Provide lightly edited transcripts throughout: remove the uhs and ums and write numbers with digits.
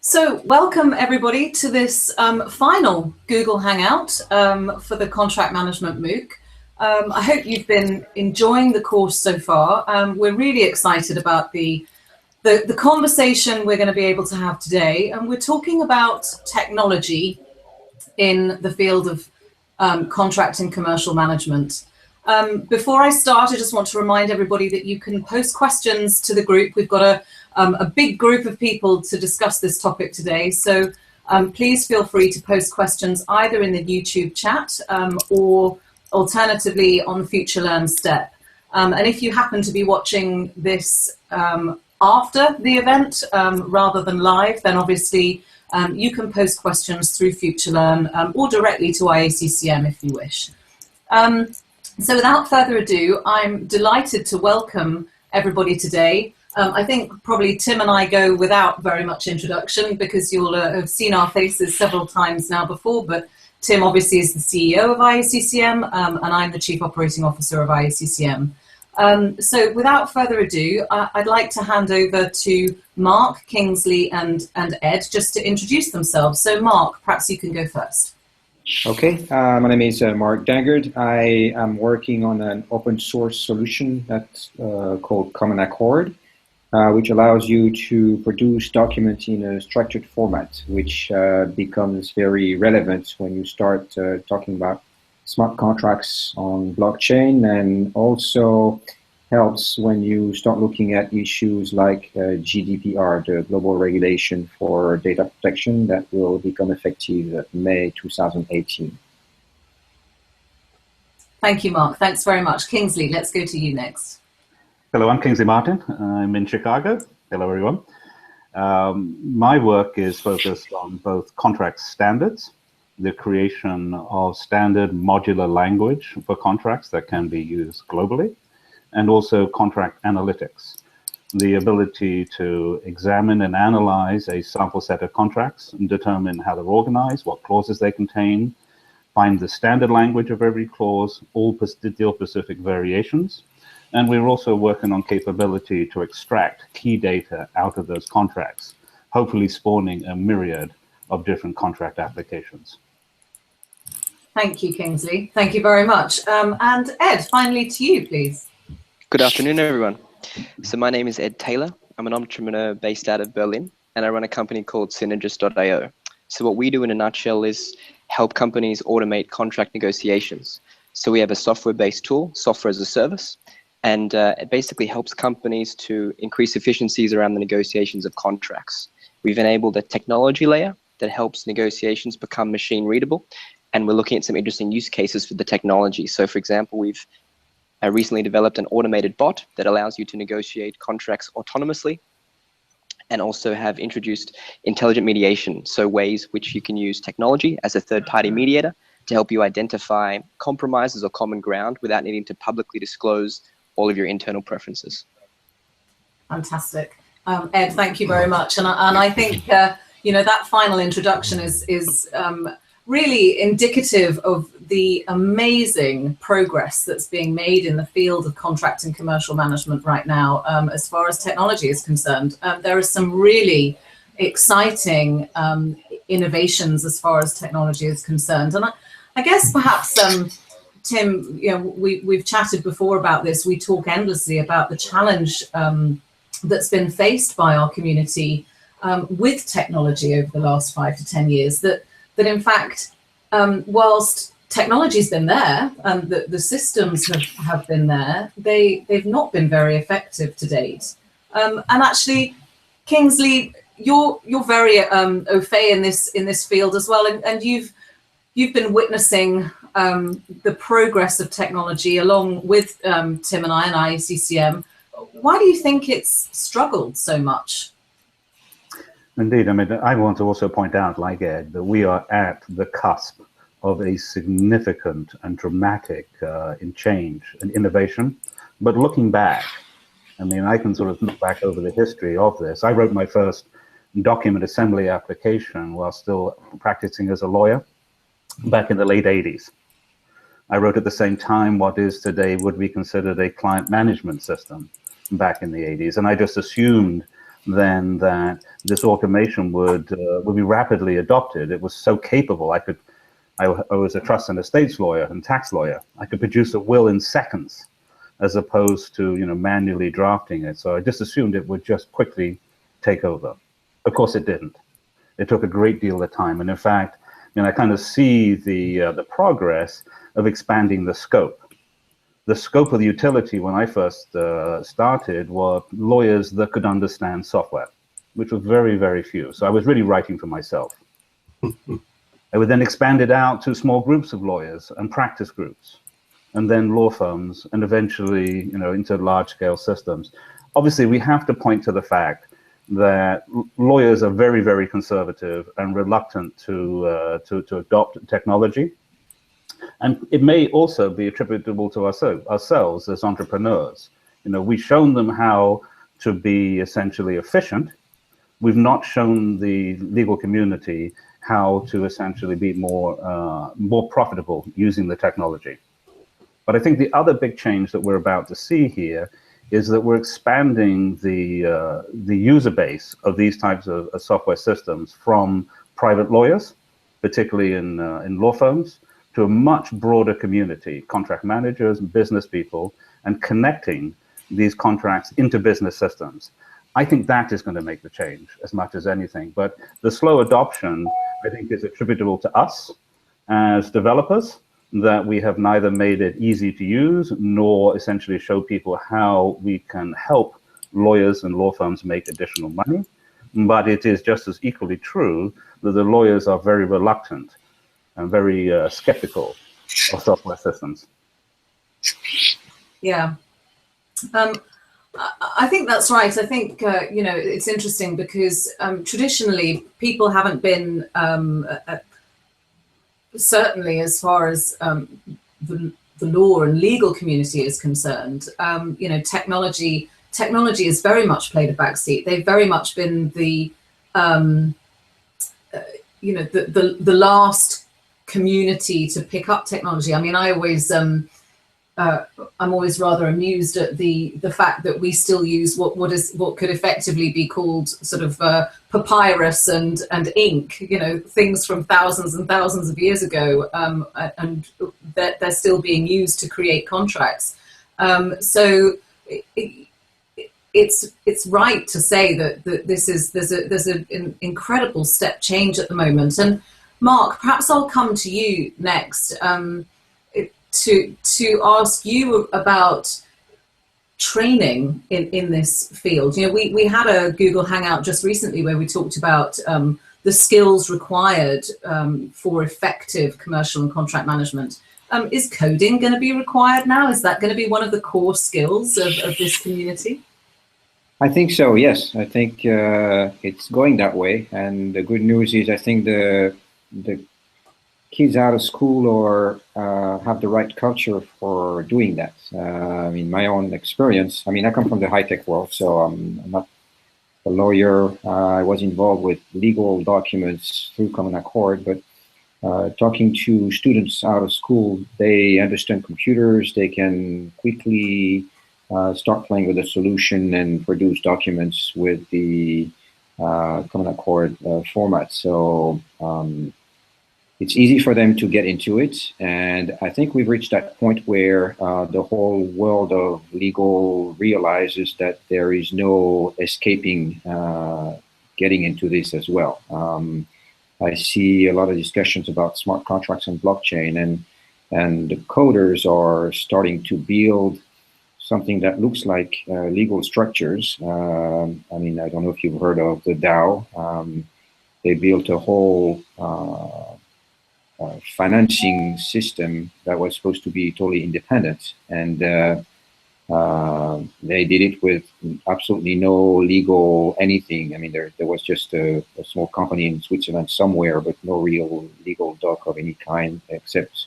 So welcome everybody to this final Google Hangout for the Contract Management MOOC. I hope you've been enjoying the course so far. We're really excited about the conversation we're going to be able to have today, and we're talking about technology in the field of contract and commercial management. Before I start, I just want to remind everybody that you can post questions to the group. We've got a big group of people to discuss this topic today, so please feel free to post questions either in the YouTube chat or alternatively on the Future Learn step. And if you happen to be watching this after the event rather than live, then obviously you can post questions through Future Learn or directly to IACCM if you wish. So without further ado, I'm delighted to welcome everybody today. I think probably Tim and I go without very much introduction because you'll have seen our faces several times now before, but Tim obviously is the CEO of IACCM and I'm the Chief Operating Officer of IACCM. So without further ado, I'd like to hand over to Marc, Kingsley and Ed just to introduce themselves. So Marc, perhaps you can go first. Okay, my name is Marc Dangeard. I am working on an open source solution that's called CommonAccord, which allows you to produce documents in a structured format, which becomes very relevant when you start talking about smart contracts on blockchain, and also helps when you start looking at issues like GDPR, the global regulation for data protection that will become effective May 2018. Thank you, Marc. Thanks very much. Kingsley, let's go to you next. Hello, I'm Kingsley Martin. I'm in Chicago. Hello, everyone. My work is focused on both contract standards, the creation of standard modular language for contracts that can be used globally, and also contract analytics, the ability to examine and analyze a sample set of contracts and determine how they're organized, what clauses they contain, find the standard language of every clause, all deal-specific variations. And we're also working on capability to extract key data out of those contracts, hopefully spawning a myriad of different contract applications. Thank you, Kingsley. Thank you very much. And Ed, finally to you, please. Good afternoon, everyone. So my name is Ed Taylor. I'm an entrepreneur based out of Berlin, and I run a company called Synergist.io. So what we do in a nutshell is help companies automate contract negotiations. So we have a software-based tool, software as a service, and it basically helps companies to increase efficiencies around the negotiations of contracts. We've enabled a technology layer that helps negotiations become machine readable, and we're looking at some interesting use cases for the technology. So for example, we've recently developed an automated bot that allows you to negotiate contracts autonomously, and also have introduced intelligent mediation, so ways which you can use technology as a third-party mediator to help you identify compromises or common ground without needing to publicly disclose all of your internal preferences. Fantastic. Ed, thank you very much. And I think, you know, that final introduction is really indicative of the amazing progress that's being made in the field of contract and commercial management right now, as far as technology is concerned. There are some really exciting innovations as far as technology is concerned. And I guess perhaps, Tim, you know, we've chatted before about this. We talk endlessly about the challenge that's been faced by our community with technology over the last 5 to 10 years, that in fact, whilst technology's been there and the systems have been there, they've not been very effective to date. And actually, Kingsley, you're very au fait in this field as well, and you've been witnessing the progress of technology along with Tim and I and IACCM. Why do you think it's struggled so much? Indeed, I mean, I want to also point out, like Ed, that we are at the cusp of a significant and dramatic change and innovation. But looking back, I mean, I can sort of look back over the history of this. I wrote my first document assembly application while still practicing as a lawyer back in the late 80s. I wrote at the same time what is today would be considered a client management system back in the 80s. And I just assumed then that this automation would be rapidly adopted. It was so capable. I was a trust and estates lawyer and tax lawyer. I could produce a will in seconds, as opposed to manually drafting it. So I just assumed it would just quickly take over. Of course, it didn't. It took a great deal of time, and in fact, I kind of see the progress of expanding the scope. The scope of the utility when I first started were lawyers that could understand software, which was very, very few. So I was really writing for myself. I would then expand it out to small groups of lawyers and practice groups, and then law firms, and eventually, into large-scale systems. Obviously, we have to point to the fact that lawyers are very, very conservative and reluctant to adopt technology. And it may also be attributable to ourselves as entrepreneurs. We've shown them how to be essentially efficient. We've not shown the legal community how to essentially be more profitable using the technology. But I think the other big change that we're about to see here is that we're expanding the user base of these types of software systems from private lawyers, particularly in law firms, to a much broader community, contract managers, business people, and connecting these contracts into business systems. I think that is going to make the change as much as anything. But the slow adoption, I think, is attributable to us as developers, that we have neither made it easy to use nor essentially show people how we can help lawyers and law firms make additional money. But it is just as equally true that the lawyers are very reluctant and very skeptical of software systems. Yeah. I think that's right. I think, it's interesting because traditionally people haven't been, certainly as far as the law and legal community is concerned, technology has very much played a backseat. They've very much been the last community to pick up technology. I mean, I'm always rather amused at the fact that we still use what could effectively be called sort of papyrus and ink, things from thousands and thousands of years ago, and they're still being used to create contracts. So it's right to say that there's an incredible step change at the moment. And Marc, perhaps I'll come to you next. To ask you about training in this field. We had a Google Hangout just recently where we talked about the skills required for effective commercial and contract management. Is coding going to be required now? Is that going to be one of the core skills of this community? I think so, yes. I think it's going that way. And the good news is I think the kids out of school or have the right culture for doing that. In my own experience, I come from the high-tech world, so I'm not a lawyer. I was involved with legal documents through CommonAccord, but talking to students out of school, they understand computers, they can quickly start playing with a solution and produce documents with the CommonAccord format. So it's easy for them to get into it, and I think we've reached that point where the whole world of legal realizes that there is no escaping getting into this as well. I see a lot of discussions about smart contracts and blockchain, and the coders are starting to build something that looks like legal structures. I don't know if you've heard of the DAO. They built a whole financing system that was supposed to be totally independent, and they did it with absolutely no legal anything. There was just a small company in Switzerland somewhere, but no real legal doc of any kind, except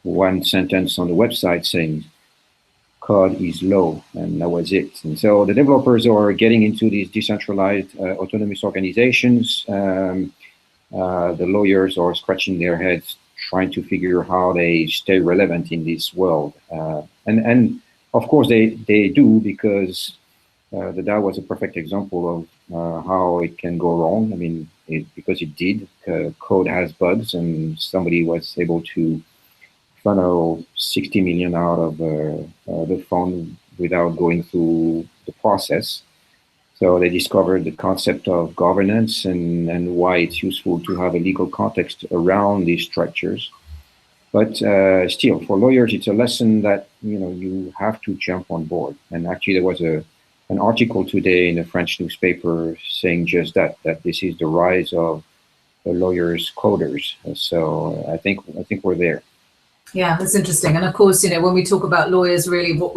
one sentence on the website saying code is low, and that was it. And so the developers are getting into these decentralized autonomous organizations. The lawyers are scratching their heads trying to figure how they stay relevant in this world. And of course they do, because the DAO was a perfect example of how it can go wrong. I mean, because it did. Code has bugs, and somebody was able to funnel 60 million out of the fund without going through the process. So they discovered the concept of governance and why it's useful to have a legal context around these structures. But still, for lawyers, it's a lesson that you have to jump on board. And actually, there was an article today in a French newspaper saying just that this is the rise of the lawyers coders. So I think we're there. Yeah, that's interesting. And of course, when we talk about lawyers, really what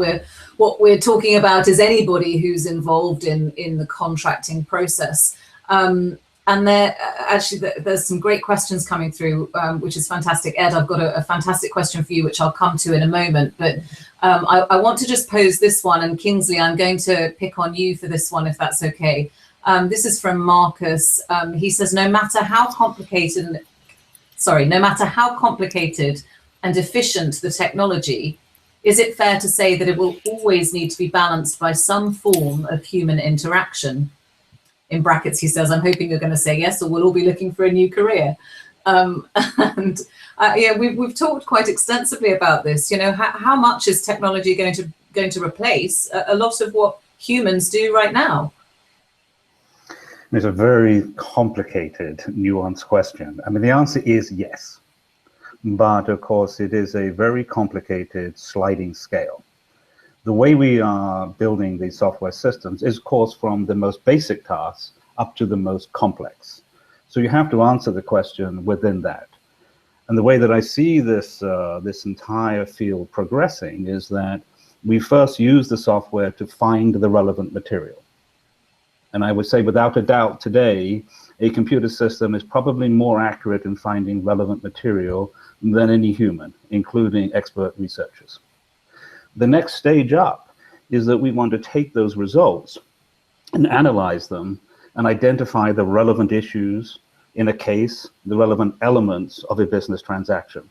we're talking about is anybody who's involved in the contracting process. And there's some great questions coming through, which is fantastic. Ed, I've got a fantastic question for you, which I'll come to in a moment. But I want to just pose this one. And Kingsley, I'm going to pick on you for this one, if that's okay. This is from Marcus. He says, no matter how complicated and efficient the technology, is it fair to say that it will always need to be balanced by some form of human interaction? In brackets, he says, I'm hoping you're going to say yes, or we'll all be looking for a new career. We've talked quite extensively about this. How much is technology going to replace a lot of what humans do right now? It's a very complicated, nuanced question. I mean, the answer is yes. But of course, it is a very complicated sliding scale. The way we are building these software systems is, of course, from the most basic tasks up to the most complex. So you have to answer the question within that. And the way that I see this, this entire field progressing is that we first use the software to find the relevant material. And I would say, without a doubt, today, a computer system is probably more accurate in finding relevant material than any human, including expert researchers. The next stage up is that we want to take those results and analyze them and identify the relevant issues in a case, the relevant elements of a business transaction,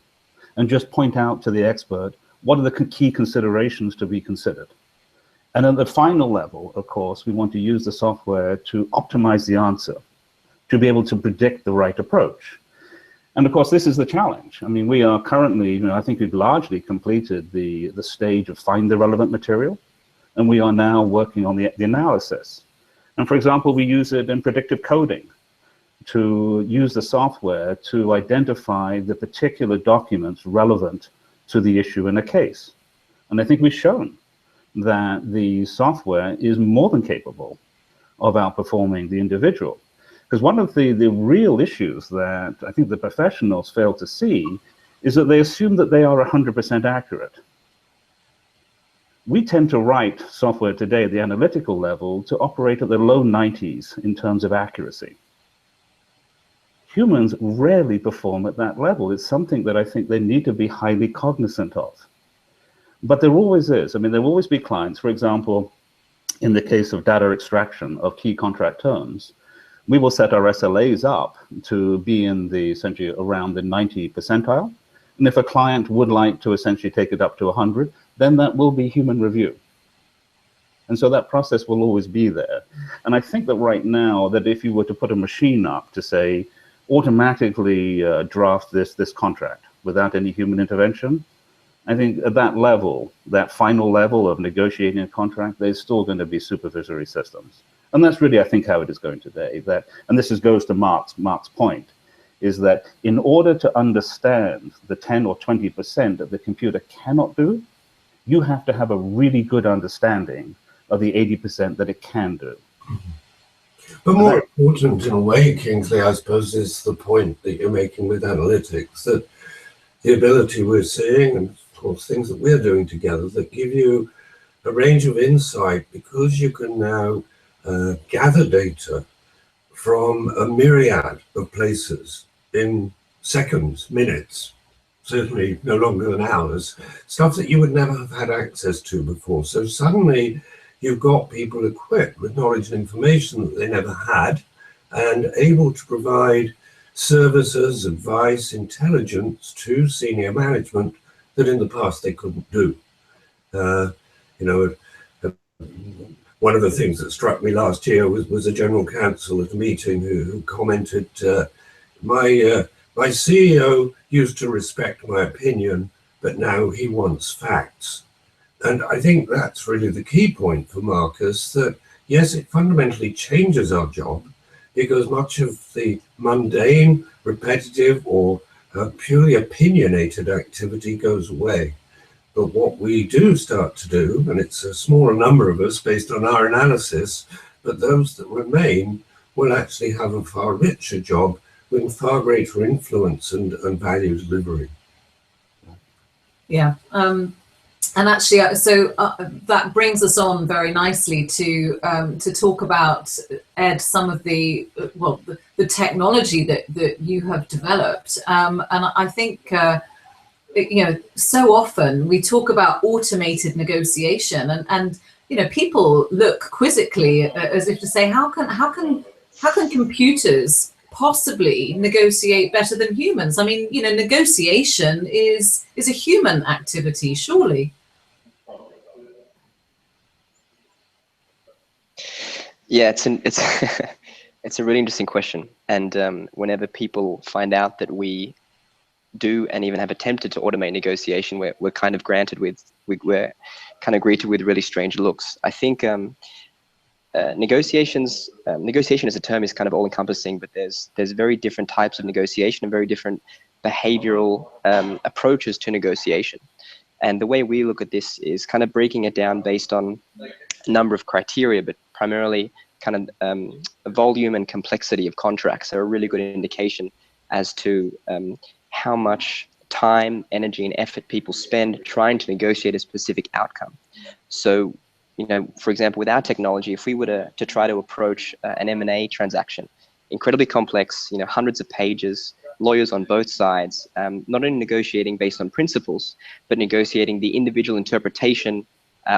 and just point out to the expert what are the key considerations to be considered. And at the final level, of course, we want to use the software to optimize the answer, to be able to predict the right approach. And of course, this is the challenge. I mean, we are currently, I think we've largely completed the stage of find the relevant material, and we are now working on the analysis. And for example, we use it in predictive coding to use the software to identify the particular documents relevant to the issue in a case. And I think we've shown that the software is more than capable of outperforming the individual. Because one of the real issues that I think the professionals fail to see is that they assume that they are 100% accurate. We tend to write software today at the analytical level to operate at the low 90s in terms of accuracy. Humans rarely perform at that level. It's something that I think they need to be highly cognizant of. But there always is. I mean, there will always be clients, for example, in the case of data extraction of key contract terms, we will set our SLAs up to be in the essentially around the 90 percentile. And if a client would like to essentially take it up to 100, then that will be human review. And so that process will always be there. And I think that right now, that if you were to put a machine up to say, automatically draft this contract without any human intervention, I think at that level, that final level of negotiating a contract, there's still going to be supervisory systems. And that's really, I think, how it is going today. And this goes to Marc's point, is that in order to understand the 10 or 20% that the computer cannot do, you have to have a really good understanding of the 80% that it can do. But more important in a way, Kingsley, I suppose, is the point that you're making with analytics, that the ability we're seeing, and of course things that we're doing together, that give you a range of insight, because you can now gather data from a myriad of places in seconds, minutes, certainly no longer than hours, stuff that you would never have had access to before. So suddenly you've got people equipped with knowledge and information that they never had, and able to provide services, advice, intelligence to senior management that in the past they couldn't do. one of the things that struck me last year was a general counsel at a meeting who commented, my CEO used to respect my opinion, but now he wants facts. And I think that's really the key point for Marcus, that yes, it fundamentally changes our job, because much of the mundane, repetitive, or purely opinionated activity goes away. But what we do start to do, and it's a smaller number of us based on our analysis, but those that remain will actually have a far richer job with far greater influence and value delivery. Yeah. And actually, so that brings us on very nicely to talk about, Ed, some of the technology that you have developed. And I think, so often we talk about automated negotiation, and people look quizzically as if to say, how can computers possibly negotiate better than humans? I mean, negotiation is a human activity, surely. Yeah, it's it's a really interesting question, and whenever people find out that we do and even have attempted to automate negotiation, we're kind of greeted with really strange looks. I think negotiation as a term is kind of all-encompassing, but there's very different types of negotiation and very different behavioral approaches to negotiation. And the way we look at this is kind of breaking it down based on a number of criteria, but primarily kind of volume and complexity of contracts are a really good indication as to how much time, energy, and effort people spend trying to negotiate a specific outcome. So, for example, with our technology, if we were to try to approach an M&A transaction, incredibly complex, hundreds of pages, lawyers on both sides, not only negotiating based on principles, but negotiating the individual interpretation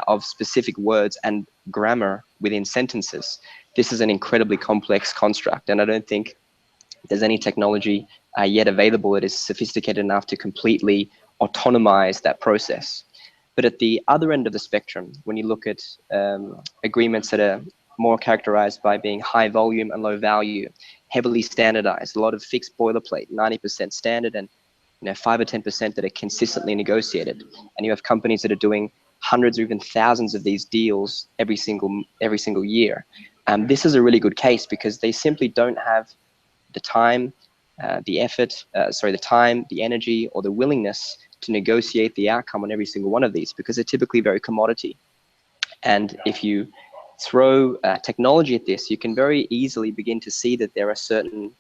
of specific words and grammar within sentences. This is an incredibly complex construct, and I don't think there's any technology yet available that is sophisticated enough to completely autonomize that process. But at the other end of the spectrum, when you look at agreements that are more characterized by being high volume and low value, heavily standardized, a lot of fixed boilerplate, 90% standard, and 5 or 10% that are consistently negotiated, and you have companies that are doing hundreds or even thousands of these deals every single year. This is a really good case because they simply don't have the time, the time, the energy, or the willingness to negotiate the outcome on every single one of these, because they're typically very commodity. And if you throw technology at this, you can very easily begin to see that there are certain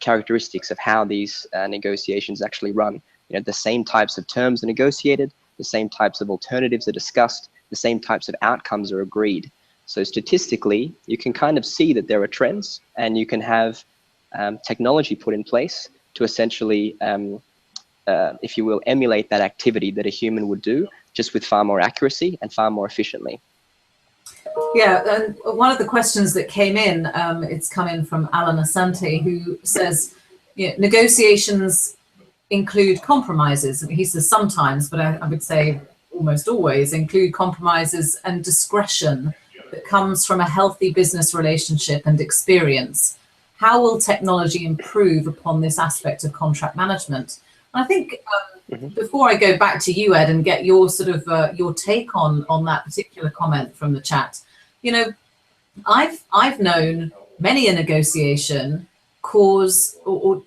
characteristics of how these negotiations actually run. The same types of terms are negotiated, the same types of alternatives are discussed, the same types of outcomes are agreed. So statistically, you can kind of see that there are trends, and you can have technology put in place to essentially, if you will, emulate that activity that a human would do, just with far more accuracy and far more efficiently. Yeah, and one of the questions that came in, it's come in from Alan Asante, who says, negotiations include compromises. He says sometimes, but I would say almost always include compromises and discretion that comes from a healthy business relationship and experience. How will technology improve upon this aspect of contract management? And I think before I go back to you, Ed, and get your sort of your take on that particular comment from the chat, I've known many a negotiation cause or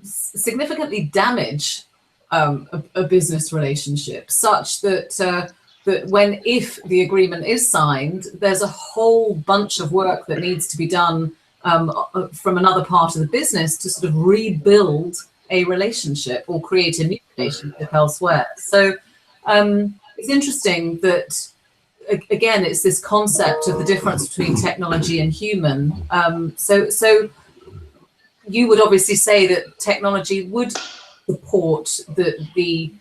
significantly damage a business relationship, such that that if the agreement is signed, there's a whole bunch of work that needs to be done from another part of the business to sort of rebuild a relationship or create a new relationship elsewhere. So it's interesting that, again, it's this concept of the difference between technology and human. So you would obviously say that technology would support the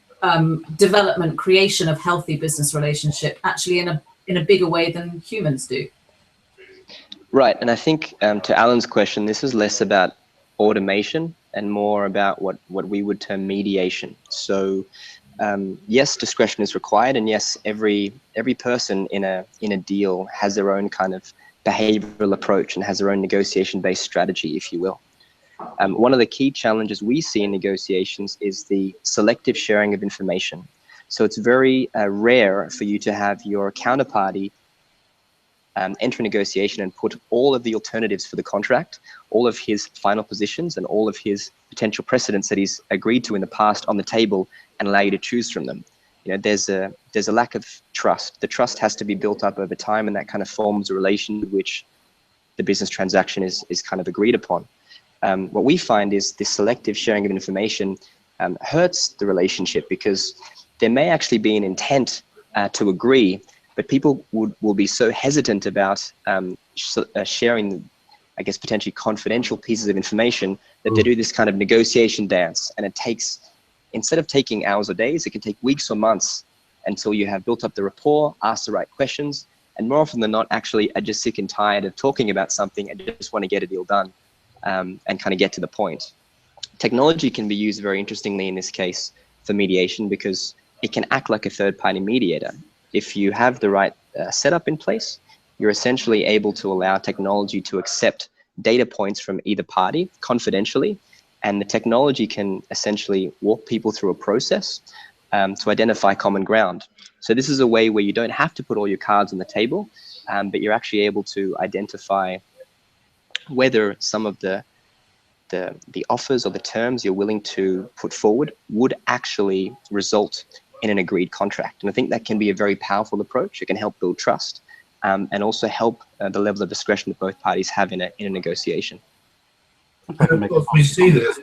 development, creation of healthy business relationship, actually in a bigger way than humans do. Right, and I think to Alan's question, this is less about automation and more about what we would term mediation. So yes, discretion is required, and yes, every person in a deal has their own kind of behavioral approach and has their own negotiation-based strategy, if you will. One of the key challenges we see in negotiations is the selective sharing of information. So it's very rare for you to have your counterparty enter a negotiation and put all of the alternatives for the contract, all of his final positions, and all of his potential precedents that he's agreed to in the past on the table and allow you to choose from them. You know, there's a lack of trust. The trust has to be built up over time, and that kind of forms a relation with which the business transaction is kind of agreed upon. What we find is this selective sharing of information hurts the relationship, because there may actually be an intent to agree, but people will be so hesitant about sharing, I guess, potentially confidential pieces of information that they do this kind of negotiation dance. And it takes, instead of taking hours or days, it can take weeks or months until you have built up the rapport, asked the right questions, and more often than not, actually are just sick and tired of talking about something and just want to get a deal done and kind of get to the point. Technology can be used very interestingly in this case for mediation, because it can act like a third-party mediator. If you have the right setup in place, you're essentially able to allow technology to accept data points from either party confidentially, and the technology can essentially walk people through a process to identify common ground. So this is a way where you don't have to put all your cards on the table, but you're actually able to identify whether some of the offers or the terms you're willing to put forward would actually result in an agreed contract. And I think that can be a very powerful approach. It can help build trust and also help the level of discretion that both parties have in a negotiation. And of course, we see this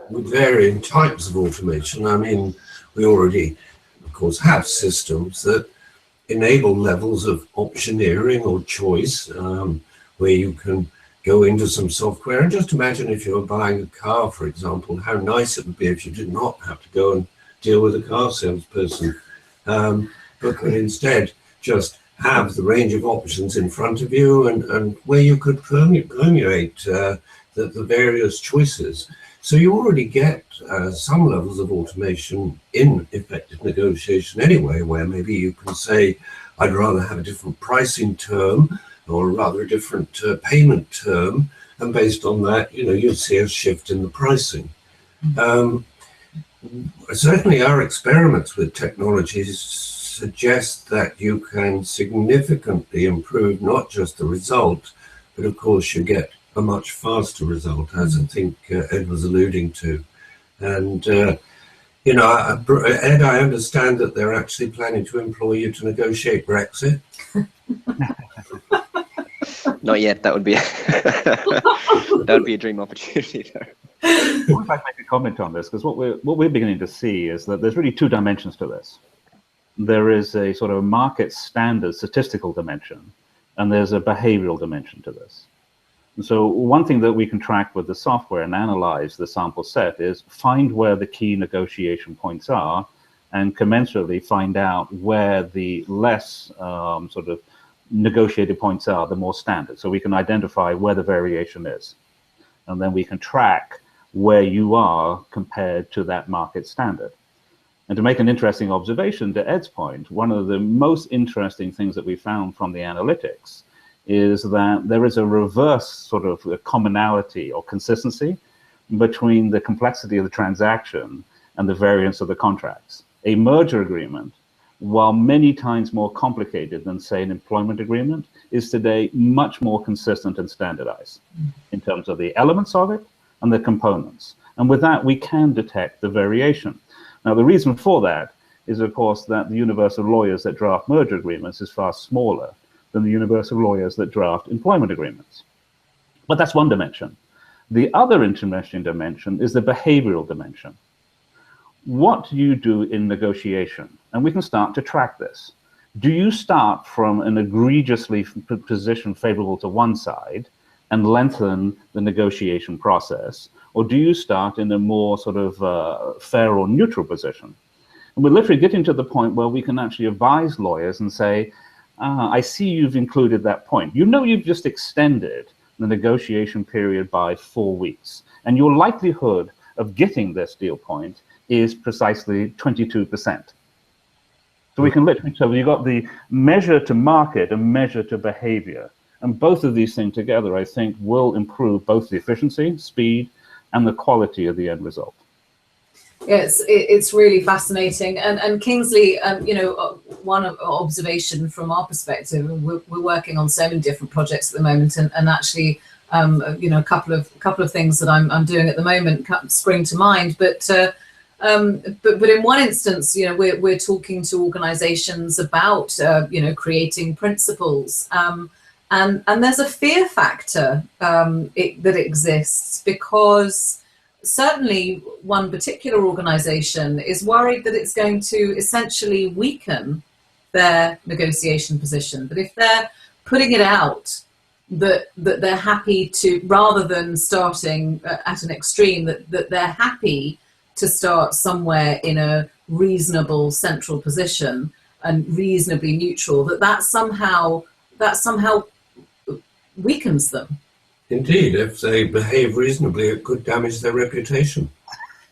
with varying types of automation. I mean, we already, of course, have systems that enable levels of optioneering or choice, where you can go into some software. And just imagine if you were buying a car, for example, how nice it would be if you did not have to go and deal with a car salesperson, but could instead just have the range of options in front of you, and where you could permeate the various choices. So you already get some levels of automation in effective negotiation anyway, where maybe you can say, I'd rather have a different pricing term, or rather a different payment term, and based on that, you know, you'll see a shift in the pricing. Certainly our experiments with technologies suggest that you can significantly improve not just the result, but of course you get a much faster result, as I think Ed was alluding to. And, you know, Ed, I understand that they're actually planning to employ you to negotiate Brexit. Not yet. That would be that would be a dream opportunity, though. I would like to make a comment on this, because what we're beginning to see is that there's really two dimensions to this. There is a sort of market standard statistical dimension, and there's a behavioral dimension to this. And so one thing that we can track with the software and analyze the sample set is find where the key negotiation points are, and commensurately find out where the less sort of negotiated points are, the more standard. So we can identify where the variation is, and then we can track where you are compared to that market standard. And to make an interesting observation to Ed's point, one of the most interesting things that we found from the analytics is that there is a reverse sort of commonality or consistency between the complexity of the transaction and the variance of the contracts. A merger agreement, while many times more complicated than, say, an employment agreement, is today much more consistent and standardized in terms of the elements of it and the components. And with that, we can detect the variation. Now, the reason for that is, of course, that the universe of lawyers that draft merger agreements is far smaller than the universe of lawyers that draft employment agreements. But that's one dimension. The other interesting dimension is the behavioral dimension. What do you do in negotiation? And we can start to track this. Do you start from an egregiously position favorable to one side and lengthen the negotiation process? Or do you start in a more sort of fair or neutral position? And we're literally getting to the point where we can actually advise lawyers and say, I see you've included that point. You know you've just extended the negotiation period by 4 weeks. And your likelihood of getting this deal point is precisely 22%. So we can literally tell you've got the measure to market and measure to behavior. And both of these things together, I think, will improve both the efficiency, speed, and the quality of the end result. Yes, it's really fascinating. And Kingsley, you know, one observation from our perspective, we're working on so many different projects at the moment, and actually, you know, a couple of things that I'm doing at the moment spring to mind. But in one instance, you know, we're talking to organisations about you know, creating principles, and there's a fear factor that exists, because certainly one particular organisation is worried that it's going to essentially weaken their negotiation position. But if they're putting it out that they're happy to, rather than starting at an extreme, that they're happy to start somewhere in a reasonable central position and reasonably neutral, that somehow weakens them. Indeed, if they behave reasonably, it could damage their reputation.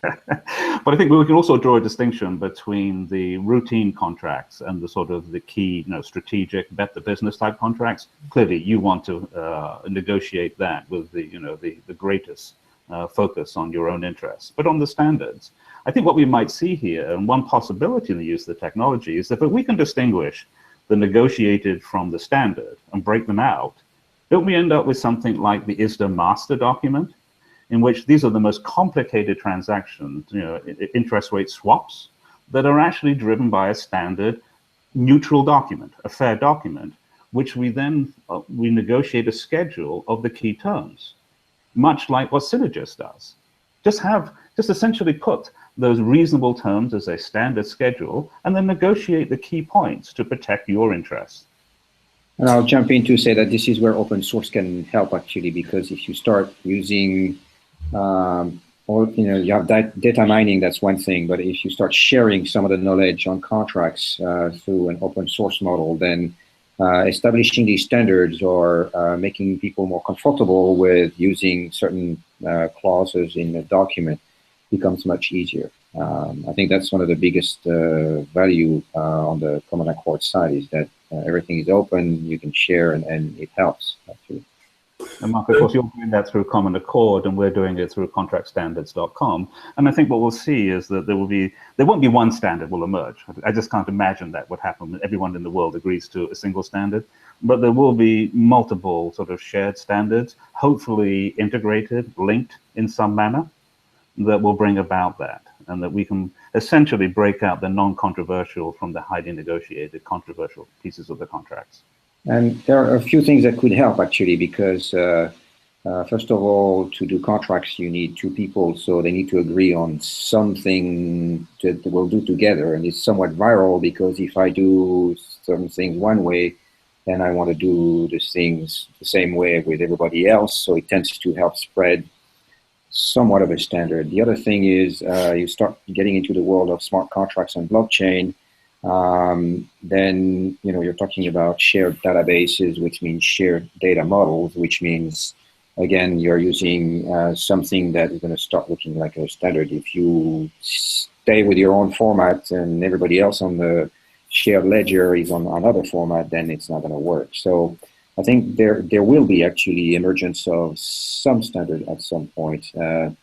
But I think we can also draw a distinction between the routine contracts and the sort of the key, you know, strategic bet the business type contracts. Clearly, you want to negotiate that with the, you know, the greatest focus on your own interests. But on the standards, I think what we might see here, and one possibility in the use of the technology, is that if we can distinguish the negotiated from the standard and break them out, don't we end up with something like the ISDA master document, in which these are the most complicated transactions, you know, interest rate swaps, that are actually driven by a standard neutral document, a fair document, which we then we negotiate a schedule of the key terms, much like what Synergist does. Just essentially put those reasonable terms as a standard schedule, and then negotiate the key points to protect your interests. And I'll jump in to say that this is where open source can help, actually, because if you start using, or, you know, you have data mining, that's one thing, but if you start sharing some of the knowledge on contracts through an open source model, then establishing these standards or making people more comfortable with using certain clauses in a document becomes much easier. I think that's one of the biggest value on the CommonAccord side, is that everything is open, you can share, and it helps, actually. And Marc, of course, you're doing that through CommonAccord, and we're doing it through contractstandards.com. And I think what we'll see is that there won't be one standard will emerge. I just can't imagine that would happen when everyone in the world agrees to a single standard. But there will be multiple sort of shared standards, hopefully integrated, linked in some manner, that will bring about that, and that we can essentially break out the non-controversial from the highly negotiated controversial pieces of the contracts. And there are a few things that could help, actually, because first of all, to do contracts, you need two people, so they need to agree on something that we'll do together. And it's somewhat viral, because if I do certain things one way, then I want to do the things the same way with everybody else, so it tends to help spread somewhat of a standard. The other thing is you start getting into the world of smart contracts and blockchain, then, you know, you're talking about shared databases, which means shared data models, which means, again, you're using something that is going to start looking like a standard. If you stay with your own format and everybody else on the shared ledger is on another format, then it's not going to work. So I think there will be actually emergence of some standard at some point. You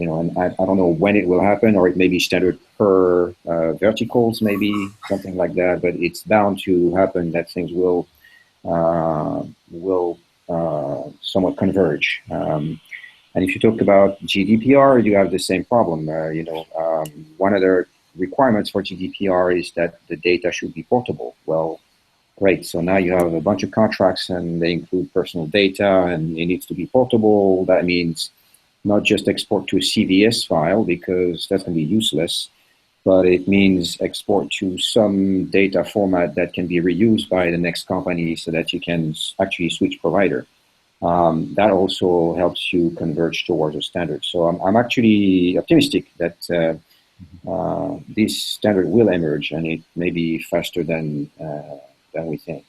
know, and I don't know when it will happen, or it may be standard per verticals, maybe something like that. But it's bound to happen that things will somewhat converge. And if you talk about GDPR, you have the same problem. You know, one of the requirements for GDPR is that the data should be portable. Well, great. So now you have a bunch of contracts, and they include personal data, and it needs to be portable. That means not just export to a CVS file, because that's going to be useless, but it means export to some data format that can be reused by the next company, so that you can actually switch provider. That also helps you converge towards a standard. So I'm actually optimistic that this standard will emerge, and it may be faster than we think.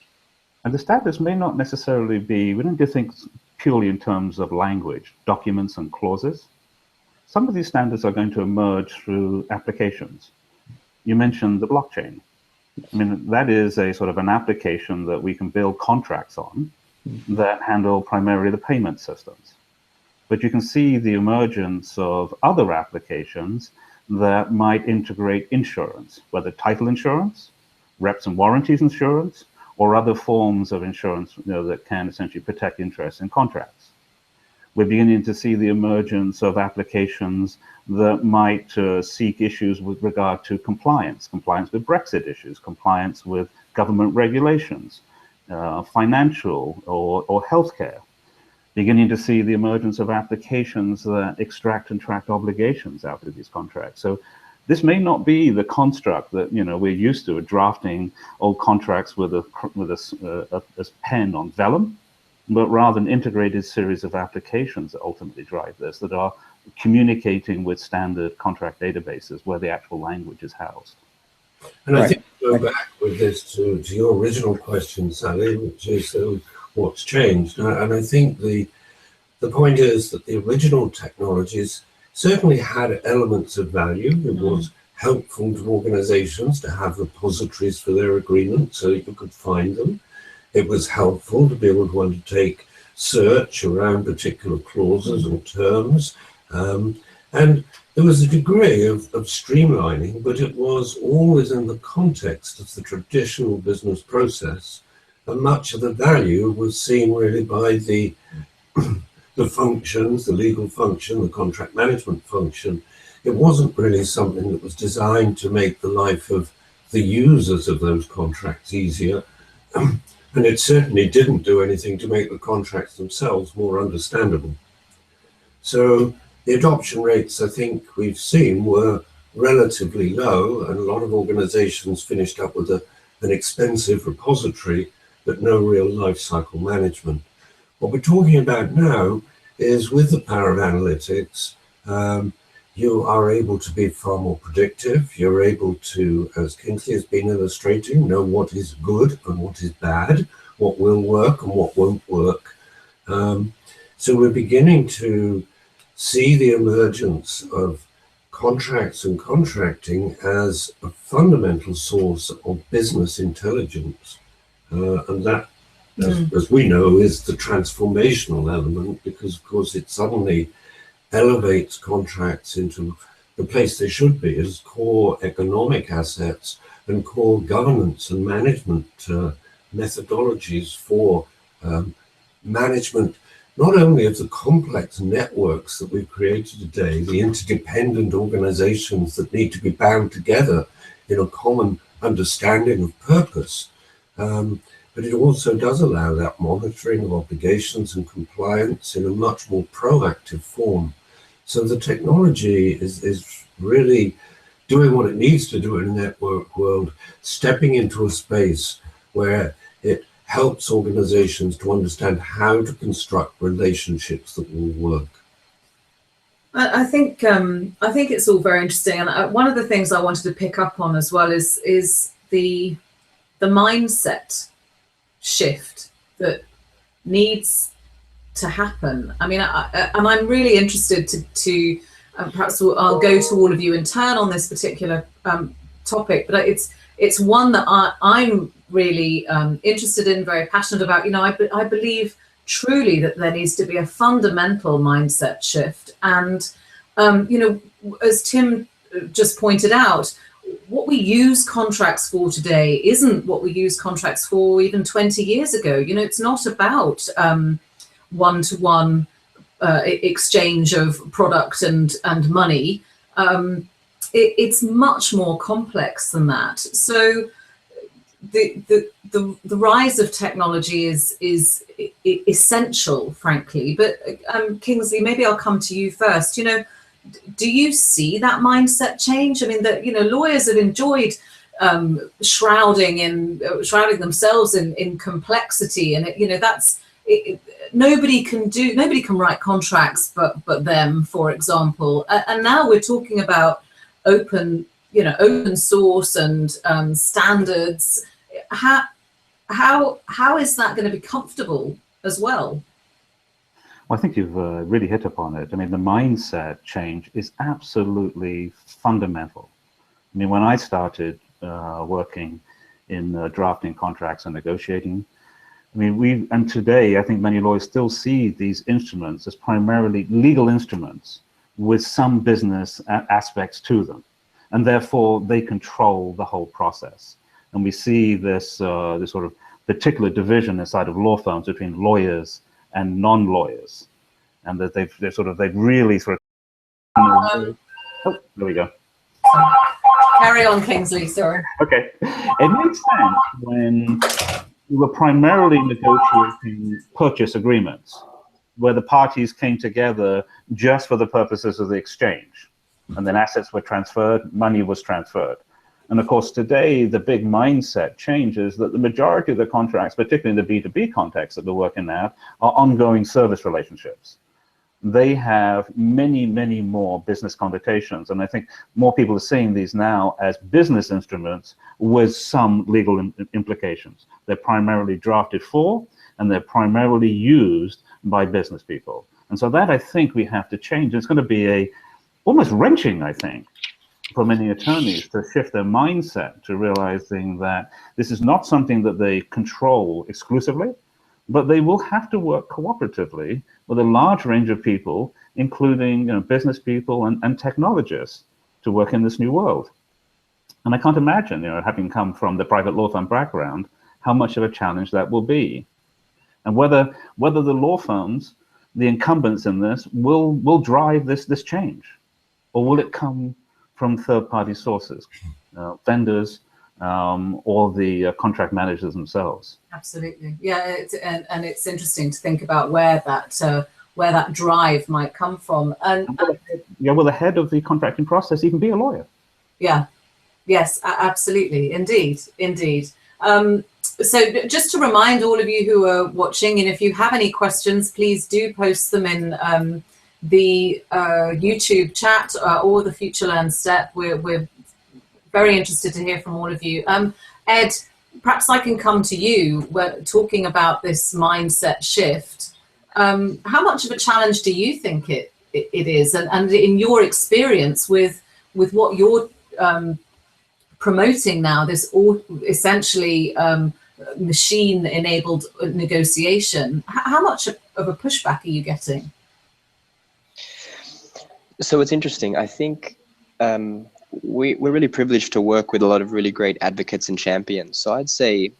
And the standards may not necessarily be, we don't just think purely in terms of language, documents and clauses. some of these standards are going to emerge through applications. You mentioned the blockchain. I mean, that is a sort of an application that we can build contracts on that handle primarily the payment systems. But you can see the emergence of other applications that might integrate insurance, whether title insurance, reps and warranties insurance, or other forms of insurance, that can essentially protect interests in contracts. We're beginning to see the emergence of applications that might seek issues with regard to compliance with Brexit issues, compliance with government regulations, financial or healthcare. Beginning to see the emergence of applications that extract and track obligations out of these contracts. So this may not be the construct that we're used to, drafting old contracts with a pen on vellum, but rather an integrated series of applications that ultimately drive this, that are communicating with standard contract databases where the actual language is housed. And I think go back with this to your original question, Sally, which is what's changed. And I think the point is that the original technologies certainly had elements of value. It was helpful to organizations to have repositories for their agreements so you could find them. It was helpful to be able to undertake search around particular clauses and terms. And there was a degree of streamlining, but it was always in the context of the traditional business process. And much of the value was seen really by the functions, the legal function, the contract management function. It wasn't really something that was designed to make the life of the users of those contracts easier. And it certainly didn't do anything to make the contracts themselves more understandable. So the adoption rates, I think we've seen, were relatively low, and a lot of organizations finished up with an expensive repository but no real life cycle management. What we're talking about now is, with the power of analytics, you are able to be far more predictive. You're able to, as Kingsley has been illustrating, know what is good and what is bad, what will work and what won't work. So we're beginning to see the emergence of contracts and contracting as a fundamental source of business intelligence. And that, as we know, is the transformational element, because, of course, it suddenly elevates contracts into the place they should be as core economic assets and core governance and management methodologies for management, not only of the complex networks that we've created today, the interdependent organizations that need to be bound together in a common understanding of purpose, but it also does allow that monitoring of obligations and compliance in a much more proactive form. So the technology is really doing what it needs to do in a network world, stepping into a space where it helps organizations to understand how to construct relationships that will work. I think it's all very interesting, and one of the things I wanted to pick up on as well is the mindset shift that needs to happen. I mean, and I'm really interested to perhaps I'll go to all of you in turn on this particular topic, but it's one that I'm really interested in, very passionate about. I believe truly that there needs to be a fundamental mindset shift, and as Tim just pointed out, what we use contracts for today isn't what we used contracts for even 20 years ago. It's not about one-to-one exchange of product and money. It's much more complex than that. So the rise of technology is essential, frankly. But Kingsley, maybe I'll come to you first. Do you see that mindset change? I mean, lawyers have enjoyed shrouding themselves in complexity, and nobody can write contracts but them, for example. And now we're talking about open source and standards. How is that going to be comfortable as well? Well, I think you've really hit upon it. I mean, the mindset change is absolutely fundamental. I mean, when I started working in drafting contracts and negotiating, I mean, and today I think many lawyers still see these instruments as primarily legal instruments with some business aspects to them, and therefore they control the whole process. And we see this this sort of particular division inside of law firms between lawyers and non-lawyers, and that they've really sort of. Oh, there we go. Carry on, Kingsley. Sorry. Okay, it makes sense when we were primarily negotiating purchase agreements, where the parties came together just for the purposes of the exchange, and then assets were transferred, money was transferred. And of course, today, the big mindset change is that the majority of the contracts, particularly in the B2B context that we're working at, are ongoing service relationships. They have many, many more business connotations. And I think more people are seeing these now as business instruments with some legal implications. They're primarily drafted for, and they're primarily used by business people. And so that, I think, we have to change. It's going to be almost wrenching, I think, for many attorneys to shift their mindset to realizing that this is not something that they control exclusively, but they will have to work cooperatively with a large range of people, including business people and technologists, to work in this new world. And I can't imagine, having come from the private law firm background, how much of a challenge that will be. And whether the law firms, the incumbents in this, will drive this change, or will it come from third-party sources, vendors, or the contract managers themselves? Absolutely, yeah. And it's interesting to think about where that drive might come from. And will the head of the contracting process even be a lawyer? Yeah, yes, absolutely, indeed. So just to remind all of you who are watching, and if you have any questions, please do post them in the YouTube chat or the Future Learn step. We're very interested to hear from all of you. Ed, perhaps I can come to you. We're talking about this mindset shift. How much of a challenge do you think it is? And in your experience with what you're promoting now, this essentially machine-enabled negotiation, how much of a pushback are you getting? So it's interesting. I think we're really privileged to work with a lot of really great advocates and champions. So I'd say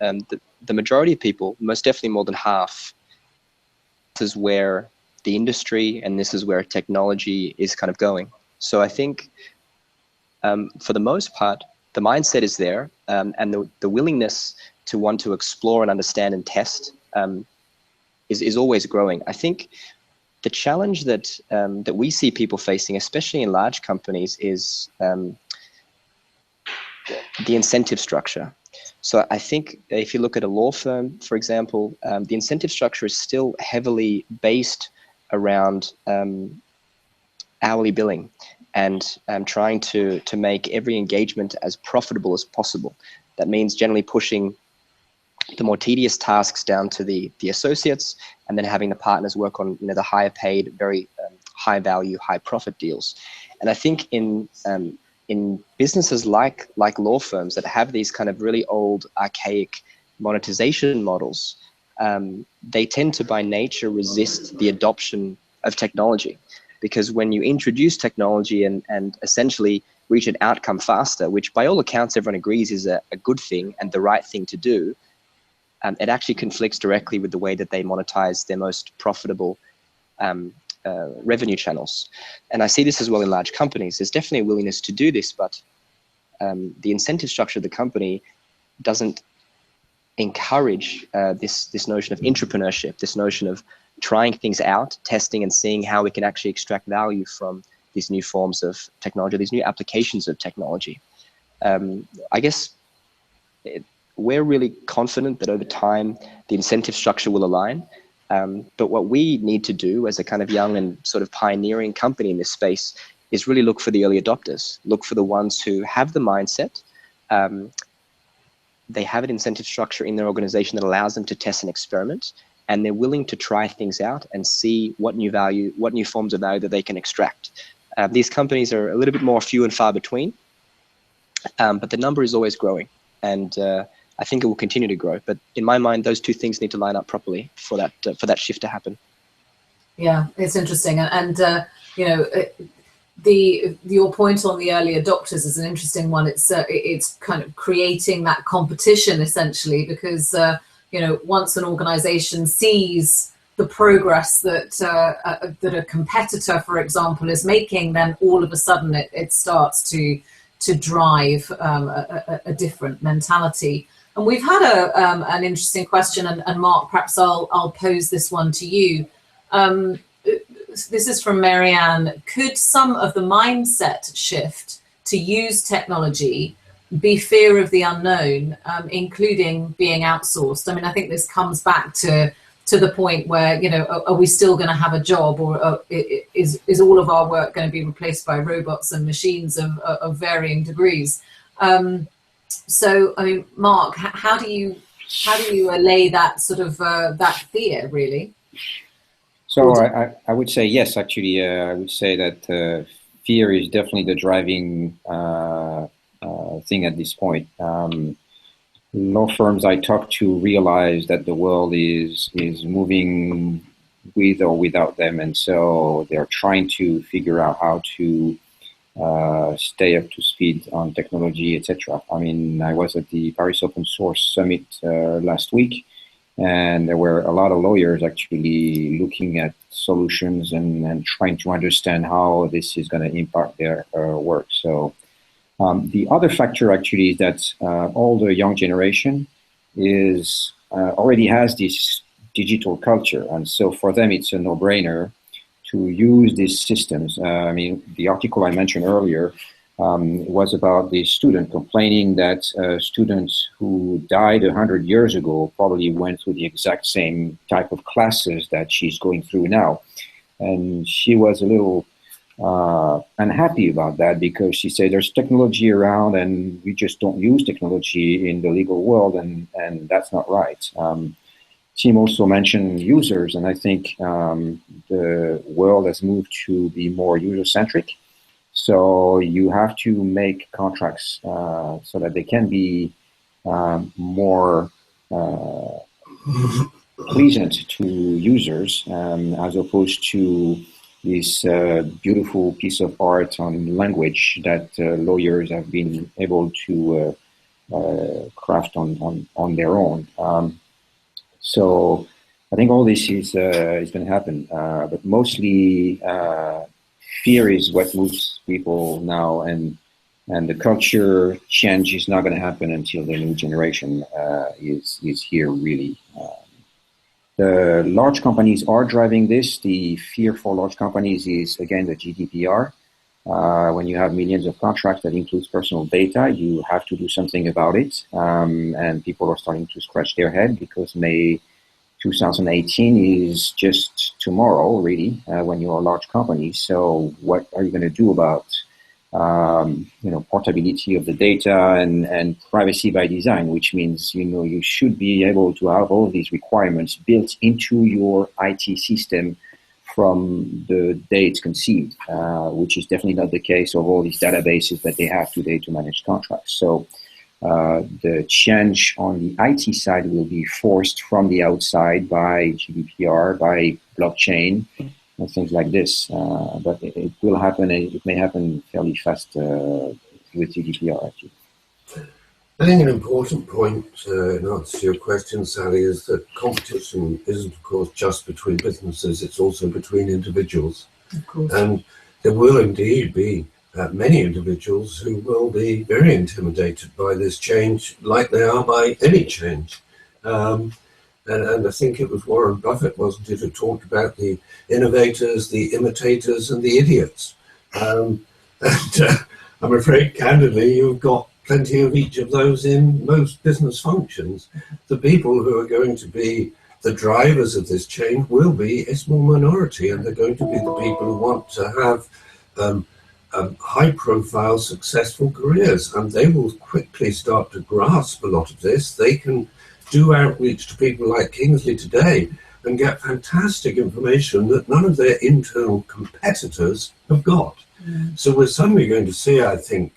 the majority of people, most definitely more than half, this is where the industry and this is where technology is kind of going. So I think for the most part, the mindset is there, and the willingness to want to explore and understand and test is always growing. I think the challenge that we see people facing, especially in large companies, is the incentive structure. So I think if you look at a law firm, for example, the incentive structure is still heavily based around hourly billing and trying to make every engagement as profitable as possible. That means generally pushing the more tedious tasks down to the associates, and then having the partners work on the higher paid, very high value, high profit deals. And I think in businesses like law firms that have these kind of really old, archaic monetization models, they tend to by nature resist the adoption of technology. Because when you introduce technology and essentially reach an outcome faster, which by all accounts everyone agrees is a good thing and the right thing to do, it actually conflicts directly with the way that they monetize their most profitable revenue channels. And I see this as well in large companies. There's definitely a willingness to do this, but the incentive structure of the company doesn't encourage this notion of entrepreneurship, this notion of trying things out, testing and seeing how we can actually extract value from these new forms of technology, these new applications of technology. I guess we're really confident that over time, the incentive structure will align. But what we need to do as a kind of young and sort of pioneering company in this space is really look for the early adopters, look for the ones who have the mindset. They have an incentive structure in their organization that allows them to test and experiment. and they're willing to try things out and see what new forms of value that they can extract. These companies are a little bit more few and far between, but the number is always growing, and I think it will continue to grow. But in my mind, those two things need to line up properly for that shift to happen. Yeah, it's interesting, and you know, your point on the early adopters is an interesting one. It's kind of creating that competition essentially, because you know, once an organization sees the progress that a competitor, for example, is making, then all of a sudden it starts to drive a different mentality. And we've had an interesting question, and Marc, perhaps I'll pose this one to you. This is from Marianne. Could some of the mindset shift to use technology be fear of the unknown, including being outsourced? I mean, I think this comes back to the point where, you know, are we still going to have a job, or is all of our work going to be replaced by robots and machines of varying degrees? So, I mean, Marc, how do you allay that sort of that fear, really? So I would say yes, actually. I would say that fear is definitely the driving thing at this point. Law firms I talk to realize that the world is moving with or without them, and so they're trying to figure out how to stay up to speed on technology, etc. I mean, I was at the Paris Open Source Summit last week, and there were a lot of lawyers actually looking at solutions and trying to understand how this is going to impact their work. So the other factor actually is that all the young generation is already has this digital culture, and so for them it's a no-brainer to use these systems. I mean, the article I mentioned earlier was about the student complaining that students who died 100 years ago probably went through the exact same type of classes that she's going through now. And she was a little unhappy about that, because she said there's technology around and we just don't use technology in the legal world, and that's not right. Tim also mentioned users, and I think the world has moved to be more user-centric. So you have to make contracts so that they can be more pleasant to users, as opposed to this beautiful piece of art on language that lawyers have been able to craft on their own. So I think all this is going to happen, but mostly fear is what moves people now, and the culture change is not going to happen until the new generation is here, really. The large companies are driving this. The fear for large companies is, again, the GDPR. When you have millions of contracts that includes personal data, you have to do something about it. And people are starting to scratch their head, because May 2018 is just tomorrow, really, when you're a large company. So what are you going to do about portability of the data and privacy by design, which means, you should be able to have all these requirements built into your IT system from the day it's conceived, which is definitely not the case of all these databases that they have today to manage contracts. So the change on the IT side will be forced from the outside by GDPR, by blockchain, and things like this. But it will happen, and it may happen fairly fast with GDPR, actually. I think an important point in answer to your question, Sally, is that competition isn't, of course, just between businesses, it's also between individuals. Of course. And there will indeed be many individuals who will be very intimidated by this change, like they are by any change. And I think it was Warren Buffett, wasn't it, who talked about the innovators, the imitators, and the idiots. And I'm afraid, candidly, you've got plenty of each of those in most business functions. The people who are going to be the drivers of this change will be a small minority, and they're going to be the people who want to have high-profile, successful careers, and they will quickly start to grasp a lot of this. They can do outreach to people like Kingsley today and get fantastic information that none of their internal competitors have got. So we're suddenly going to see, I think,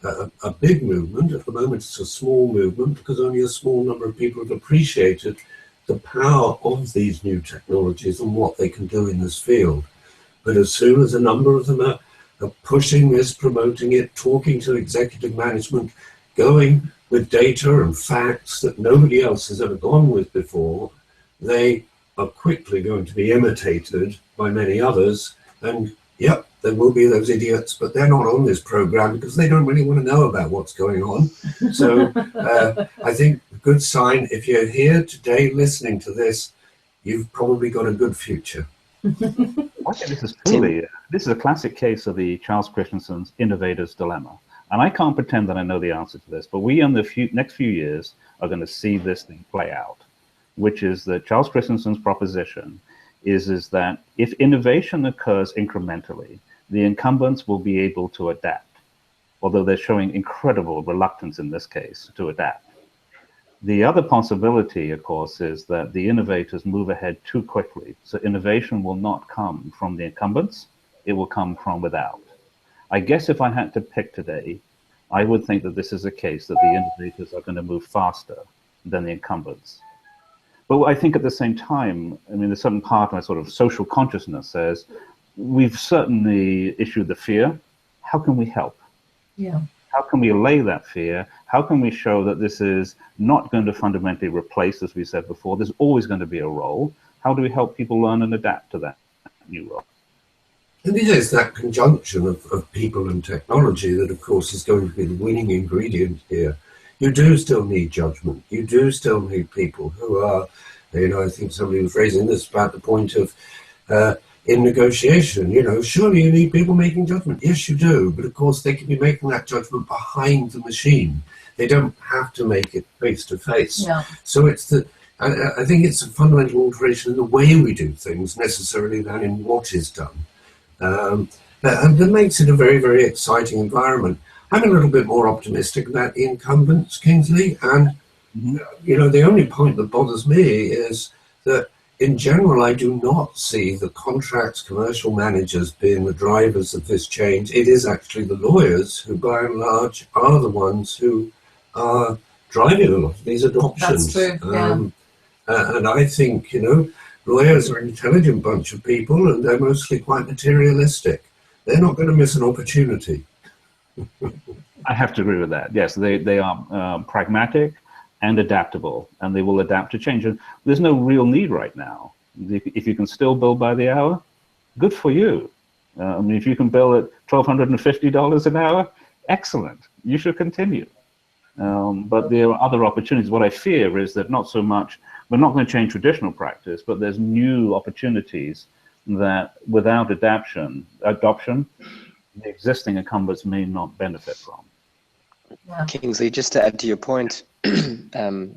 a big movement. At the moment it's a small movement because only a small number of people have appreciated the power of these new technologies and what they can do in this field. But as soon as a number of them are pushing this, promoting it, talking to executive management, going with data and facts that nobody else has ever gone with before, they are quickly going to be imitated by many others. And yep, there will be those idiots, but they're not on this program because they don't really want to know about what's going on. So I think a good sign, if you're here today listening to this, you've probably got a good future. I think this is truly, this is a classic case of the Charles Christensens Innovators dilemma. And I can't pretend that I know the answer to this, but we in the next few years are going to see this thing play out, which is that Charles Christensens' proposition is that if innovation occurs incrementally, the incumbents will be able to adapt, although they're showing incredible reluctance in this case to adapt. The other possibility, of course, is that the innovators move ahead too quickly. So innovation will not come from the incumbents, it will come from without. I guess if I had to pick today, I would think that this is a case that the innovators are going to move faster than the incumbents. But I think at the same time, I mean, there's certain part of my sort of social consciousness says, we've certainly issued the fear. How can we help? Yeah. How can we allay that fear? How can we show that this is not going to fundamentally replace, as we said before, there's always going to be a role? How do we help people learn and adapt to that new role? And it is that conjunction of people and technology that, of course, is going to be the winning ingredient here. You do still need judgment. You do still need people who are, you know, I think somebody was raising this about the point of in negotiation, you know, surely you need people making judgment. Yes, you do. But of course, they can be making that judgment behind the machine. They don't have to make it face to face. So it's the, I think it's a fundamental alteration in the way we do things necessarily than in what is done. And that makes it a very, very exciting environment. I'm a little bit more optimistic about the incumbents, Kingsley. And, you know, the only point that bothers me is that in general, I do not see the contracts commercial managers being the drivers of this change. It is actually the lawyers who, by and large, are the ones who are driving a lot of these adoptions. That's true, yeah. And I think, you know, lawyers are an intelligent bunch of people and they're mostly quite materialistic. They're not going to miss an opportunity. I have to agree with that. Yes, they are pragmatic and adaptable, and they will adapt to change. And there's no real need right now. If you can still bill by the hour, good for you. I mean, if you can bill at $1,250 an hour, excellent. You should continue. But there are other opportunities. What I fear is that not so much, we're not going to change traditional practice, but there's new opportunities that without adoption, the existing incumbents may not benefit from. Yeah. Kingsley, just to add to your point, to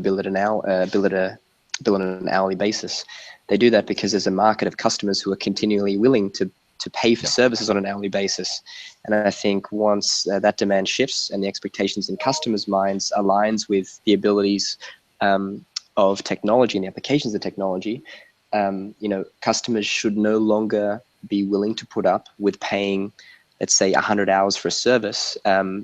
bill at bill on an hourly basis, they do that because there's a market of customers who are continually willing to pay for services on an hourly basis. And I think once that demand shifts and the expectations in customers' minds aligns with the abilities of technology and the applications of technology, you know, customers should no longer be willing to put up with paying, let's say, 100 hours for a service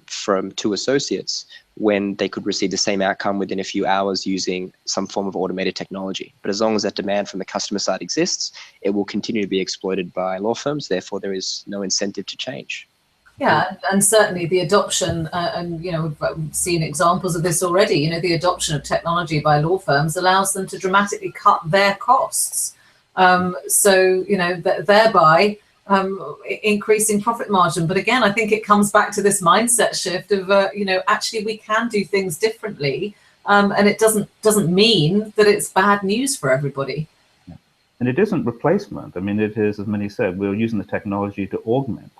from 2 associates when they could receive the same outcome within a few hours using some form of automated technology. But as long as that demand from the customer side exists, it will continue to be exploited by law firms. Therefore, there is no incentive to change. Yeah, and certainly the adoption, and you know, we've seen examples of this already. You know, the adoption of technology by law firms allows them to dramatically cut their costs. So you know, thereby increasing profit margin. But again, I think it comes back to this mindset shift of you know, actually we can do things differently, and it doesn't mean that it's bad news for everybody. And it isn't replacement. I mean, it is, as many said, we're using the technology to augment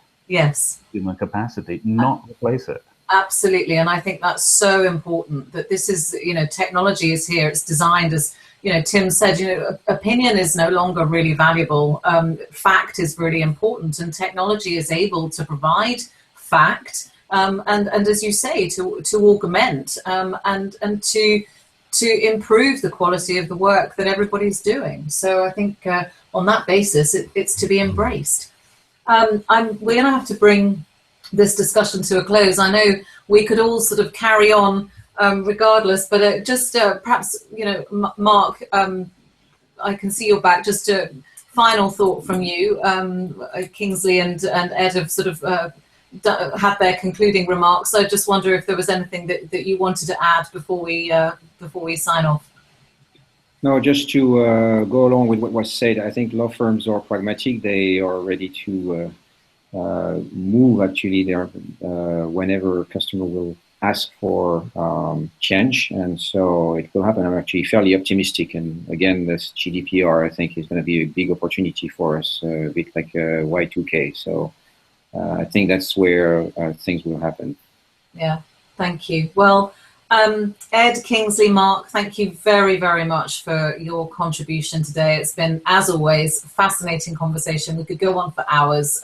human capacity, not replace it. Absolutely, and I think that's so important that this is, you know, technology is here. It's designed as, you know, Tim said, you know, opinion is no longer really valuable. Fact is really important, and technology is able to provide fact, and as you say, to augment and to to improve the quality of the work that everybody's doing. So I think on that basis, it's to be embraced. We're going to have to bring this discussion to a close. I know we could all sort of carry on regardless, but just perhaps, you know, Marc, I can see your back. Just a final thought from you. Kingsley and Ed have sort of had their concluding remarks. So I just wonder if there was anything that you wanted to add before we sign off. No, just to go along with what was said, I think law firms are pragmatic. They are ready to move actually there whenever a customer will ask for change, and so it will happen. I'm actually fairly optimistic, and again, this GDPR I think is going to be a big opportunity for us, a bit like Y2K. So I think that's where things will happen. Yeah, thank you. Well, Ed, Kingsley, Marc, thank you very, very much for your contribution today. It's been, as always, a fascinating conversation. We could go on for hours.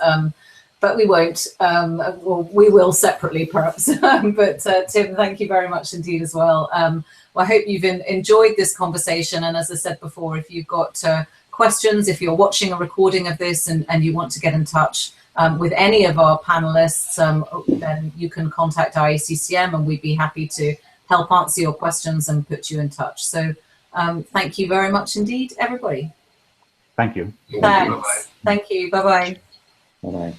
But we won't, or we will separately perhaps. But Tim, thank you very much indeed as well. Well, I hope you've enjoyed this conversation. And as I said before, if you've got questions, if you're watching a recording of this and you want to get in touch with any of our panelists, then you can contact IACCM and we'd be happy to help answer your questions and put you in touch. So thank you very much indeed, everybody. Thank you. Thanks. Thank you. Bye-bye. Bye-bye.